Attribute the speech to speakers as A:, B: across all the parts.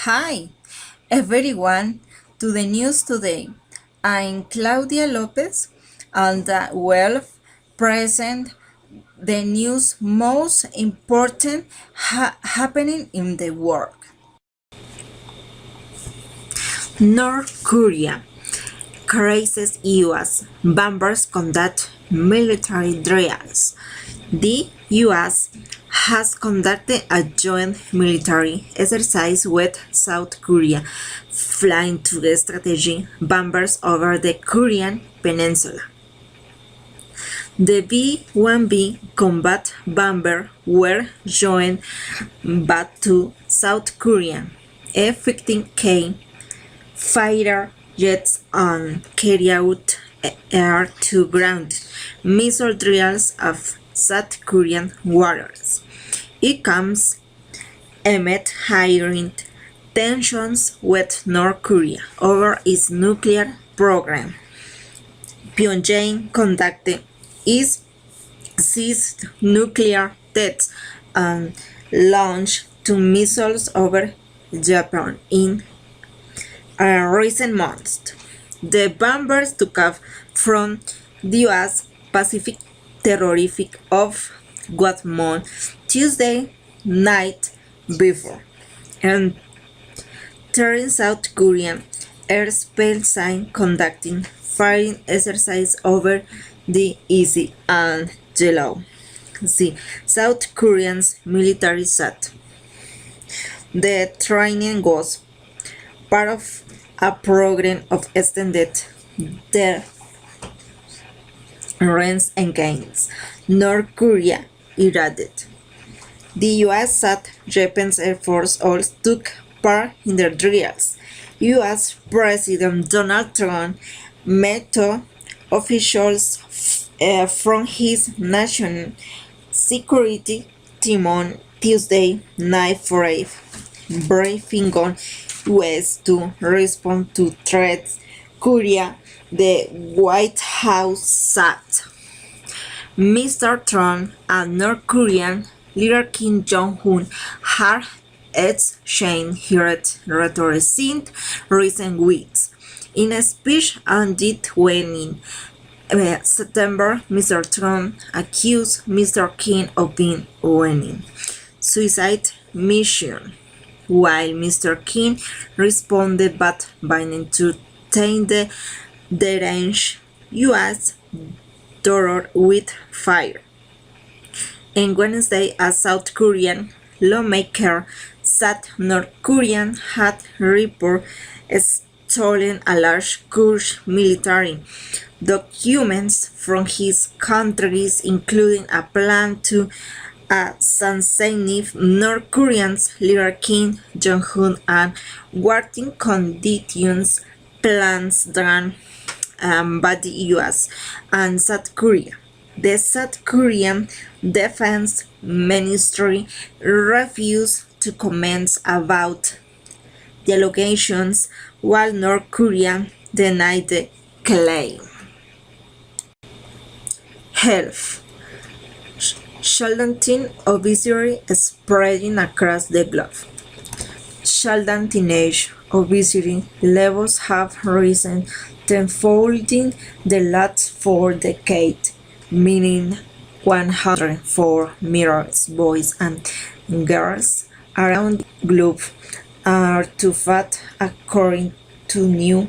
A: Hi, everyone, to the news today. I'm Claudia Lopez, and will present the news most important happening in the world. North Korea crisis U.S. bombers conduct military drills. The U.S. has conducted a joint military exercise with South Korea, flying two strategic bombers over the Korean peninsula. The B-1B combat bomber were joined by two South Korean F-15K fighter jets and carry out air-to-ground missile drills of South Korean waters. It comes amid heightened tensions with North Korea over its nuclear program. Pyongyang conducted its sixth nuclear test and launched two missiles over Japan in recent months. The bombers took off from the U.S. Pacific territory of Guatemala Tuesday night before entering South Korean airspace conducting firing exercise over the Easy and Yellow Sea. South Korean's military said the training was part of a program of extended deterrence against North Korea irradiated. The U.S. said Japan's Air Force also took part in the drills. U.S. President Donald Trump met officials from his national security team on Tuesday night for a briefing on ways to respond to threats. Korea, the White House said. Mr. Trump and North Korean leader Kim Jong-un have exchanged rhetoric in recent weeks. In a speech on when in September, Mr. Trump accused Mr. Kim of being winning suicide mission, while Mr. Kim responded by banning to tame the deranged U.S. terror with fire. On Wednesday, a South Korean lawmaker said North Korea had reported stolen a large Kurdish military documents from his countries, including a plan to assassinate North Korea's leader Kim Jong-un and warning conditions plans done by the U.S. and South Korea. The South Korean Defense Ministry refused to comment about the allegations, while North Korea denied the claim. Health. Childhood obesity is spreading across the globe. Childhood teenage obesity levels have risen tenfold in the last 4 decades, meaning 104 million boys and girls around the globe are too fat, according to new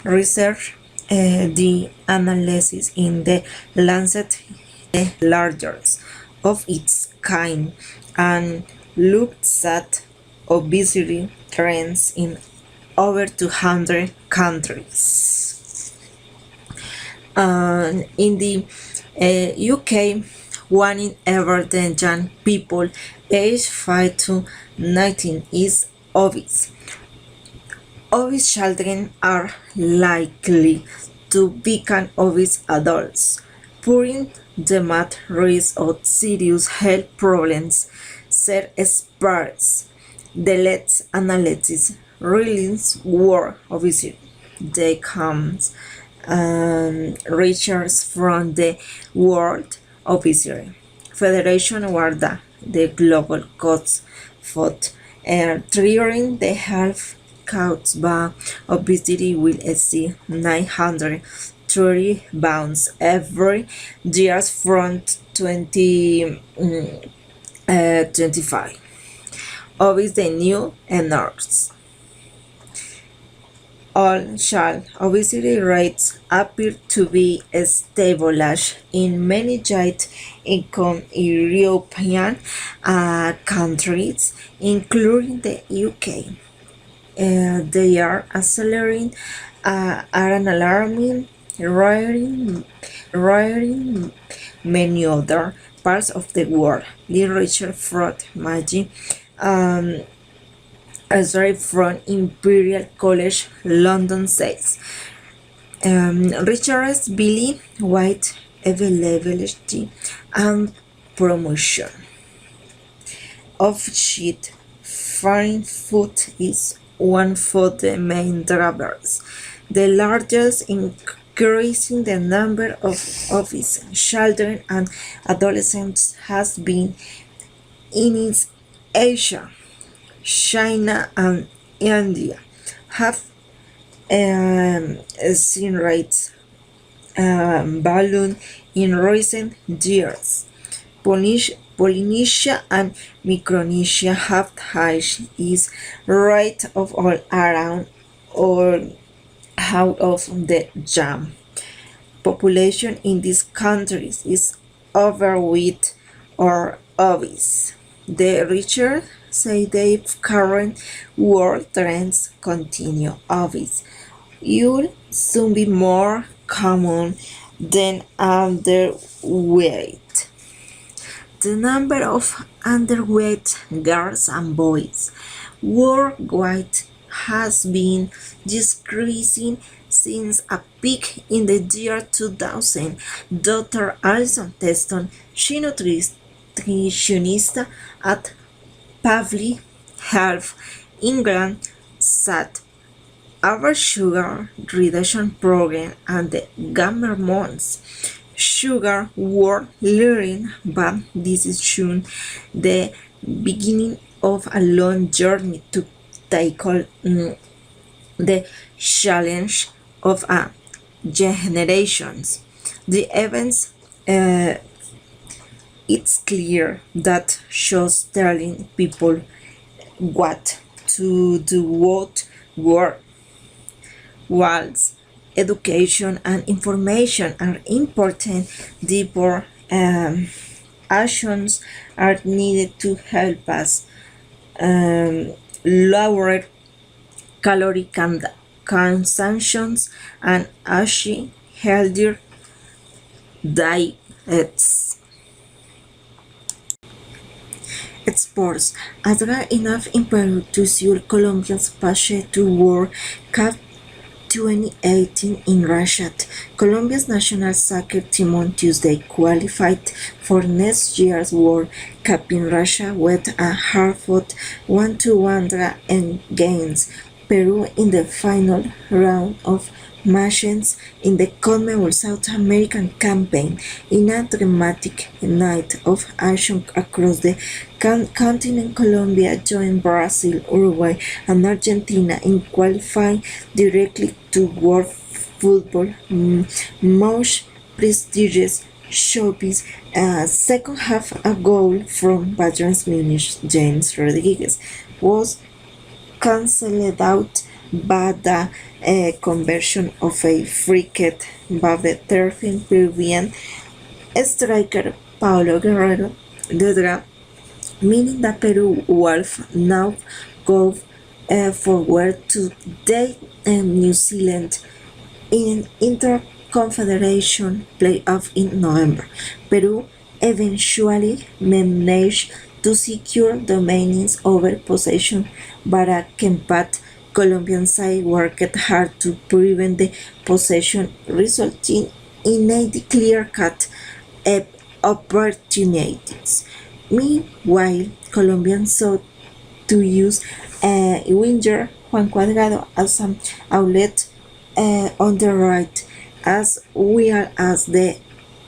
A: research. The analysis in the Lancet, the largest of its kind, and looked at obesity trends in over 200 countries. In the UK, 1 in every 10 young people aged 5 to 19 is obese. Obese children are likely to become obese adults, putting them at risk of serious health problems, said experts. The latest analysis reveals world obesity. They comes research from the World Obesity Federation, where the global cause for triggering the half counts by obesity will exceed 930 pounds every year from 2025. Obviously, the new enormous. All child obesity rates appear to be stabilized in many high-income European countries, including the UK. They are accelerating at an alarming rate in many other parts of the world. Literature from Maggie from Imperial College London says Richard Billy White availability and promotion of cheap foreign food is one of the main drivers. The largest increase in the number of obese children and adolescents has been in East Asia. China and India have seen rates balloon in recent years. Polynesia and Micronesia have highest rate of all around or out of the jam. Population in these countries is overweight or obese. The richer say the current world trends continue. Obese will soon be more common than underweight. The number of underweight girls and boys worldwide has been decreasing since a peak in the year 2000. Dr. Alison Teston, she nutritionist at Pavley Health England, said our sugar reduction program and the government's sugar war learning, but this is soon the beginning of a long journey to tackle the challenge of a generations. The events it's clear that shows telling people what to do what work. Whilst education and information are important, deeper actions are needed to help us lower calorie consumptions and achieve healthier diets. Sports. As there are enough in Peru to see Colombians pass to World Cup 2018 in Russia. Colombia's national soccer team on Tuesday qualified for next year's World Cup in Russia with a hard-fought 1-1 draw against Peru in the final round of matches in the CONMEBOL South American campaign. In a dramatic night of action across the continent, Colombia joined Brazil, Uruguay, and Argentina in qualifying directly to World Football most prestigious showpiece. Second half, a goal from Bayern Munich James Rodriguez was cancelled out by the conversion of a free kick by the 13th Peruvian striker Paulo Guerrero the draw, meaning that Peru will now go forward to the New Zealand in Interconfederation playoff in November. Peru eventually managed to secure dominance over possession, but a compact Colombian side worked hard to prevent the possession, resulting in a clear-cut opportunities. Meanwhile, Colombians sought to use winger Juan Cuadrado as an outlet on the right, as well as the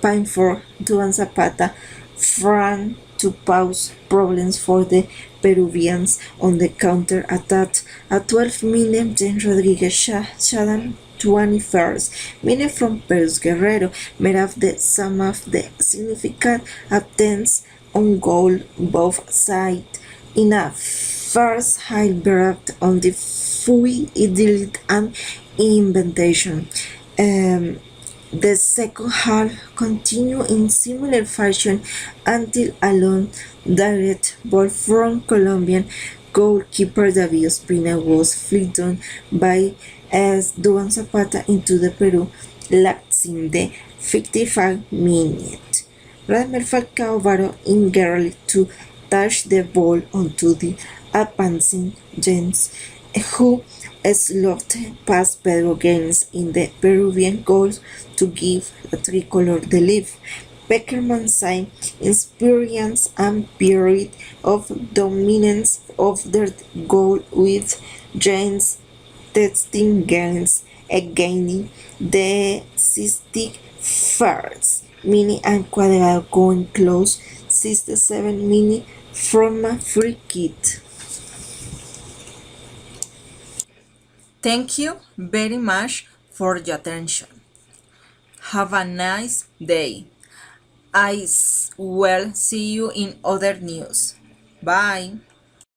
A: painful Duan Zapata from to pause problems for the Peruvians on the counter-attack. At 12 minutes, then Rodriguez Shadan 21st minute from Peru's Guerrero made up the sum of the significant attempts on goal both sides in a first high bereft on the fui delete and inventation. The second half continued in similar fashion until a long direct ball from Colombian goalkeeper David Ospina was flicked on by Duan Zapata into the Peru lapsing the 55 minute. Radamel Falcao Varo eagerly to touch the ball onto the advancing James, who slowed past Pedro Gaines in the Peruvian goals to give the tricolor the lead. Peckerman signed experience and period of dominance of their goal with James testing gains again the 61st minute and Cuadrado going close 67 minutes from a free kick.
B: Thank you very much for your attention. Have a nice day. I will see you in other news. Bye.